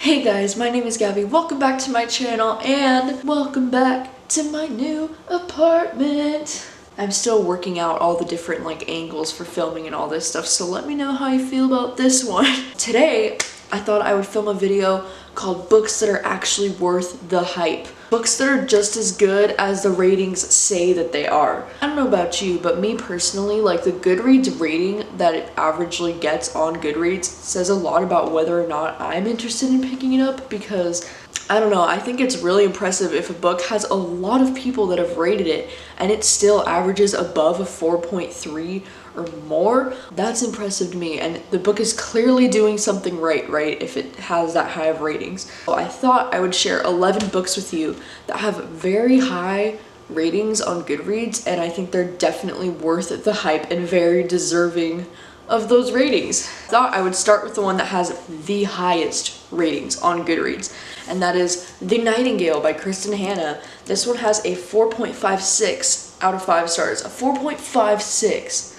Hey guys, my name is Gabby. Welcome back to my channel and welcome back to my new apartment. I'm still working out all the different angles for filming and all this stuff, so let me know how you feel about this one. Today, I thought I would film a video called Books That Are Actually Worth the Hype. Books that are just as good as the ratings say that they are. I don't know about you, but me personally, the Goodreads rating that it averagely gets on Goodreads says a lot about whether or not I'm interested in picking it up, because I don't know, I think it's really impressive if a book has a lot of people that have rated it and it still averages above a 4.3 or more. That's impressive to me, and the book is clearly doing something right if it has that high of ratings. So I thought I would share 11 books with you that have very high ratings on Goodreads, and I think they're definitely worth the hype and very deserving of those ratings. I thought I would start with the one that has the highest ratings on Goodreads, and that is The Nightingale by Kristen Hanna. This one has a 4.56 out of 5 stars. A 4.56.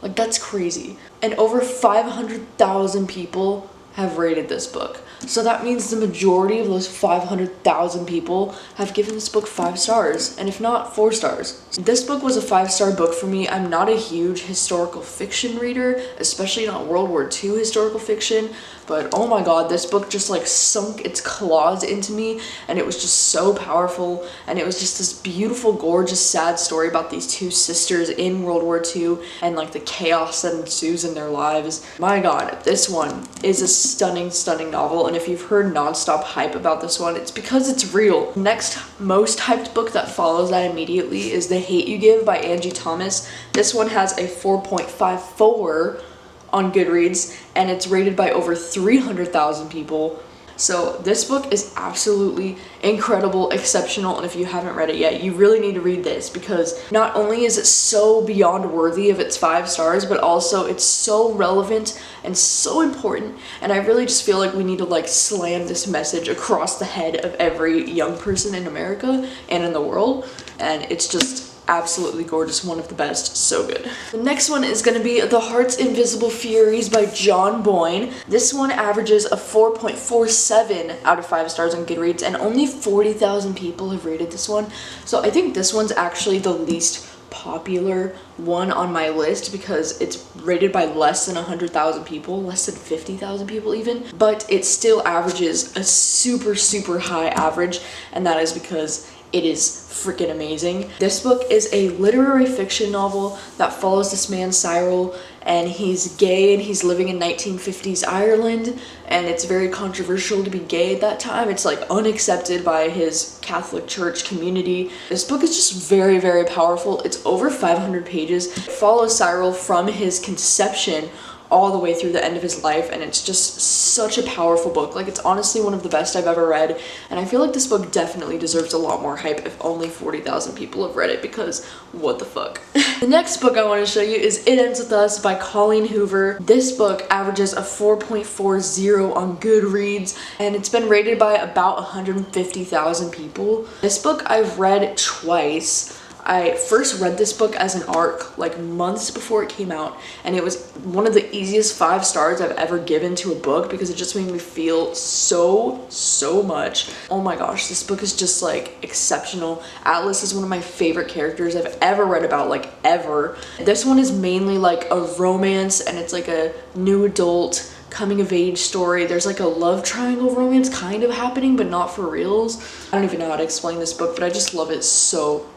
That's crazy. And over 500,000 people have rated this book. So that means the majority of those 500,000 people have given this book 5 stars, and if not, 4 stars. This book was a 5-star book for me. I'm not a huge historical fiction reader, especially not World War II historical fiction, but oh my god, this book just sunk its claws into me, and it was just so powerful, and it was just this beautiful, gorgeous, sad story about these two sisters in World War II and the chaos that ensues in their lives. My god, this one is a stunning novel, and if you've heard nonstop hype about this one, it's because it's real. Next most hyped book that follows that immediately is The Hate U Give by Angie Thomas. This one has a 4.54 on Goodreads, and it's rated by over 300,000 people. So this book is absolutely incredible, exceptional, and if you haven't read it yet, you really need to read this, because not only is it so beyond worthy of its 5 stars, but also it's so relevant and so important, and I really just feel like we need to slam this message across the head of every young person in America and in the world, and it's just absolutely gorgeous, one of the best, so good. The next one is going to be The Heart's Invisible Furies by John Boyne. This one averages a 4.47 out of 5 stars on Goodreads, and only 40,000 people have rated this one. So I think this one's actually the least popular one on my list, because it's rated by less than 100,000 people, less than 50,000 people even, but it still averages a super high average, and that is because it is freaking amazing. This book is a literary fiction novel that follows this man Cyril, and he's gay and he's living in 1950s Ireland, and it's very controversial to be gay at that time. It's unaccepted by his Catholic Church community. This book is just very powerful. It's over 500 pages. It follows Cyril from his conception all the way through the end of his life, and it's just such a powerful book. It's honestly one of the best I've ever read, and I feel like this book definitely deserves a lot more hype if only 40,000 people have read it, because what the fuck. The next book I want to show you is It Ends With Us by Colleen Hoover. This book averages a 4.40 on Goodreads, and it's been rated by about 150,000 people. This book I've read twice. I first read this book as an ARC months before it came out, and it was one of the easiest 5 stars I've ever given to a book, because it just made me feel so much. Oh my gosh, this book is just exceptional. Atlas is one of my favorite characters I've ever read about, ever. This one is mainly a romance, and it's a new adult coming of age story. There's a love triangle romance kind of happening, but not for reals. I don't even know how to explain this book, but I just love it so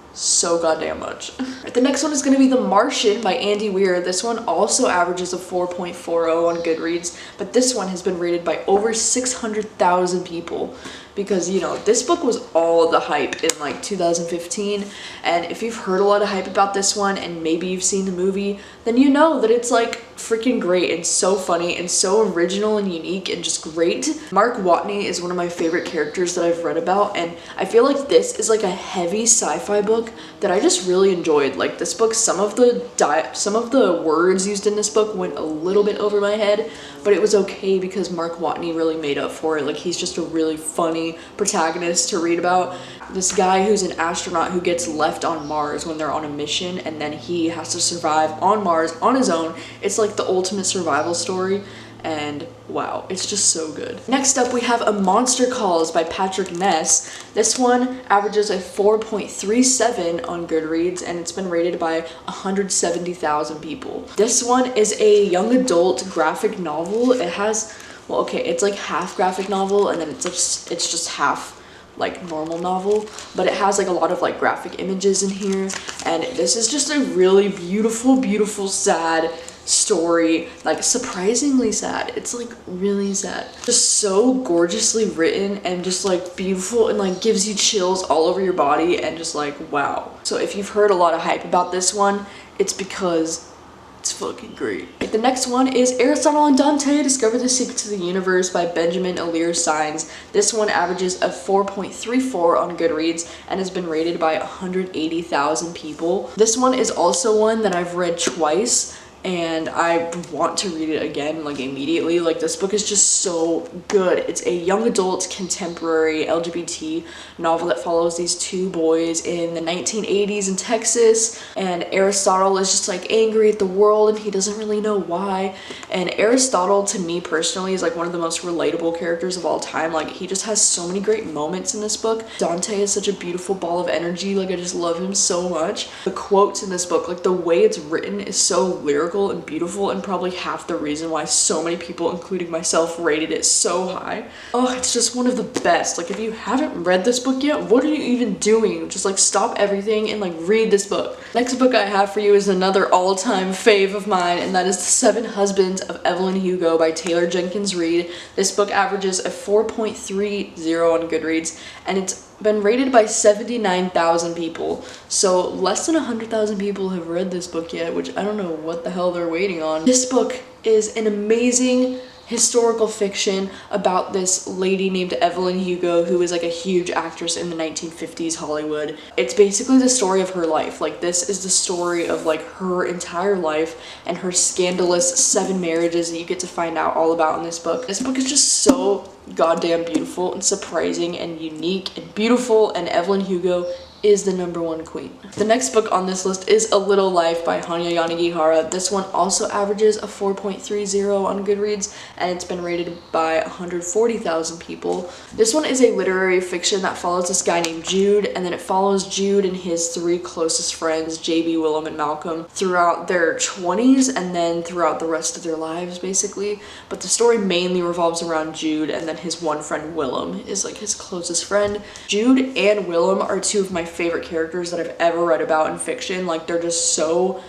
goddamn much. The next one is going to be The Martian by Andy Weir. This one also averages a 4.40 on Goodreads, but this one has been rated by over 600,000 people, because this book was all the hype in 2015, and if you've heard a lot of hype about this one and maybe you've seen the movie, then you know that it's freaking great and so funny and so original and unique and just great. Mark Watney is one of my favorite characters that I've read about, and I feel like this is a heavy sci-fi book that I just really enjoyed. This book, some of the words used in this book went a little bit over my head, but it was okay because Mark Watney really made up for it. He's just a really funny protagonist to read about. This guy who's an astronaut who gets left on Mars when they're on a mission, and then he has to survive on Mars on his own. It's the ultimate survival story, and wow, it's just so good. Next up, we have A Monster Calls by Patrick Ness. This one averages a 4.37 on Goodreads, and it's been rated by 170,000 people. This one is a young adult graphic novel. It has, well, okay, it's like half graphic novel, and then it's just half like normal novel, but it has like a lot of like graphic images in here, and this is just a really beautiful sad story, like surprisingly sad. It's like really sad, just so gorgeously written and just like beautiful, and like gives you chills all over your body, and just like wow. So if you've heard a lot of hype about this one, it's because it's fucking great. The next one is Aristotle and Dante Discover the Secrets of the Universe by Benjamin Alir Sines. This one averages a 4.34 on Goodreads and has been rated by 180,000 people. This one is also one that I've read twice, and I want to read it again, like immediately. Like, this book is just so good. It's a young adult contemporary LGBT novel that follows these two boys in the 1980s in Texas, and Aristotle is just like angry at the world and he doesn't really know why. And Aristotle, to me personally, is like one of the most relatable characters of all time. Like, he just has so many great moments in this book. Dante is such a beautiful ball of energy. Like, I just love him so much. The quotes in this book, like the way it's written, is so lyrical and beautiful, and probably half the reason why so many people, including myself, rated it so high. Oh, it's just one of the best. Like, if you haven't read this book yet, what are you even doing? Just like stop everything and like read this book. Next book I have for you is another all-time fave of mine, and that is The Seven Husbands of Evelyn Hugo by Taylor Jenkins Reid. This book averages a 4.30 on Goodreads, and it's been rated by 79,000 people. So less than 100,000 people have read this book yet, which I don't know what the hell they're waiting on. This book is an amazing historical fiction about this lady named Evelyn Hugo, who is like a huge actress in the 1950s Hollywood. It's basically the story of her life. Like, this is the story of like her entire life and her scandalous 7 marriages that you get to find out all about in this book. This book is just so goddamn beautiful and surprising and unique and beautiful, and Evelyn Hugo is the #1 queen. The next book on this list is A Little Life by Hanya Yanagihara. This one also averages a 4.30 on Goodreads, and it's been rated by 140,000 people. This one is a literary fiction that follows this guy named Jude, and then it follows Jude and his 3 closest friends, JB, Willem, and Malcolm, throughout their 20s and then throughout the rest of their lives, basically. But the story mainly revolves around Jude, and then his one friend Willem is like his closest friend. Jude and Willem are 2 of my favorite characters that I've ever read about in fiction. Like, they're just so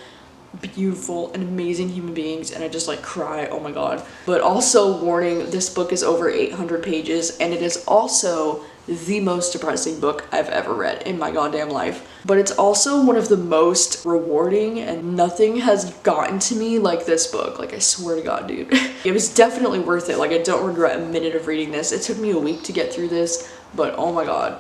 beautiful and amazing human beings, and I just like cry, oh my god. But also, warning, this book is over 800 pages, and it is also the most depressing book I've ever read in my goddamn life. But it's also one of the most rewarding, and nothing has gotten to me like this book. Like, I swear to god, dude. It was definitely worth it. Like, I don't regret a minute of reading this. It took me a week to get through this, but oh my god.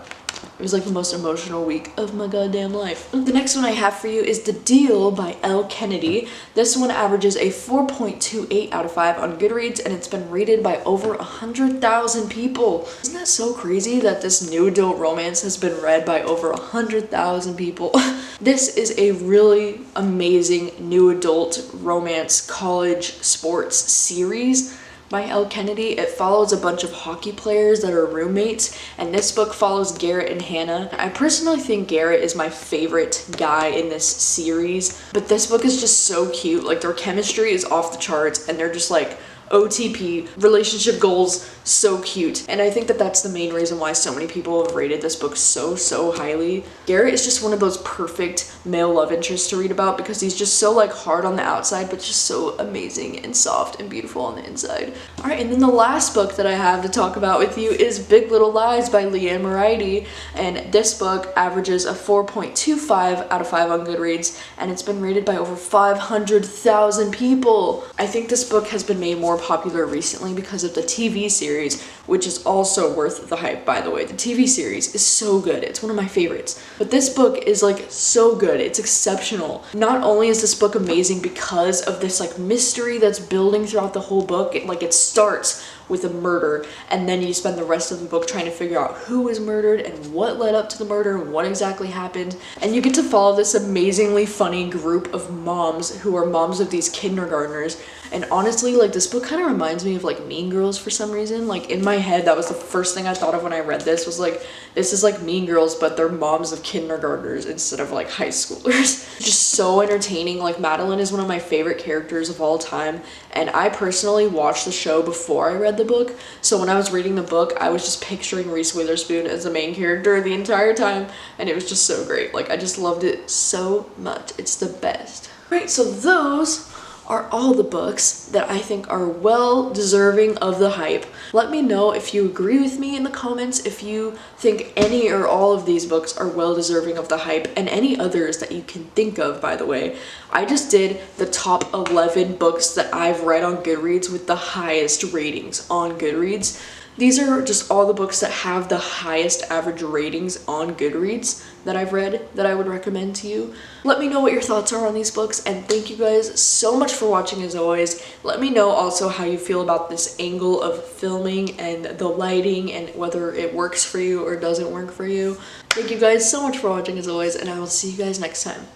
It was like the most emotional week of my goddamn life. The next one I have for you is The Deal by Elle Kennedy. This one averages a 4.28 out of 5 on Goodreads, and it's been rated by over 100,000 people. Isn't that so crazy that this new adult romance has been read by over 100,000 people? This is a really amazing new adult romance college sports series by Elle Kennedy. It follows a bunch of hockey players that are roommates, and this book follows Garrett and Hannah. I personally think Garrett is my favorite guy in this series, but this book is just so cute. Like, their chemistry is off the charts, and they're just like OTP, relationship goals, so cute. And I think that that's the main reason why so many people have rated this book so highly. Garrett is just one of those perfect male love interests to read about, because he's just so like hard on the outside, but just so amazing and soft and beautiful on the inside. All right, and then the last book that I have to talk about with you is Big Little Lies by Leanne Moriarty, and this book averages a 4.25 out of 5 on Goodreads, and it's been rated by over 500,000 people. I think this book has been made more popular recently because of the TV series, which is also worth the hype, by the way. The TV series is so good. It's one of my favorites. But this book is like so good. It's exceptional. Not only is this book amazing because of this like mystery that's building throughout the whole book, it starts with a murder, and then you spend the rest of the book trying to figure out who was murdered and what led up to the murder and what exactly happened. And you get to follow this amazingly funny group of moms who are moms of these kindergartners And honestly, like, this book kind of reminds me of like Mean Girls for some reason. Like, in my head, that was the first thing I thought of when I read this, was like, this is like Mean Girls, but they're moms of kindergartners instead of like high schoolers. Just so entertaining. Like, Madeline is one of my favorite characters of all time, and I personally watched the show before I read the book, so when I was reading the book, I was just picturing Reese Witherspoon as the main character the entire time, and it was just so great. Like, I just loved it so much. It's the best. Right, so those are all the books that I think are well deserving of the hype. Let me know if you agree with me in the comments, if you think any or all of these books are well deserving of the hype, and any others that you can think of, by the way. I just did the top 11 books that I've read on Goodreads with the highest ratings on Goodreads. These are just all the books that have the highest average ratings on Goodreads that I've read that I would recommend to you. Let me know what your thoughts are on these books, and thank you guys so much for watching as always. Let me know also how you feel about this angle of filming and the lighting and whether it works for you or doesn't work for you. Thank you guys so much for watching as always, and I will see you guys next time.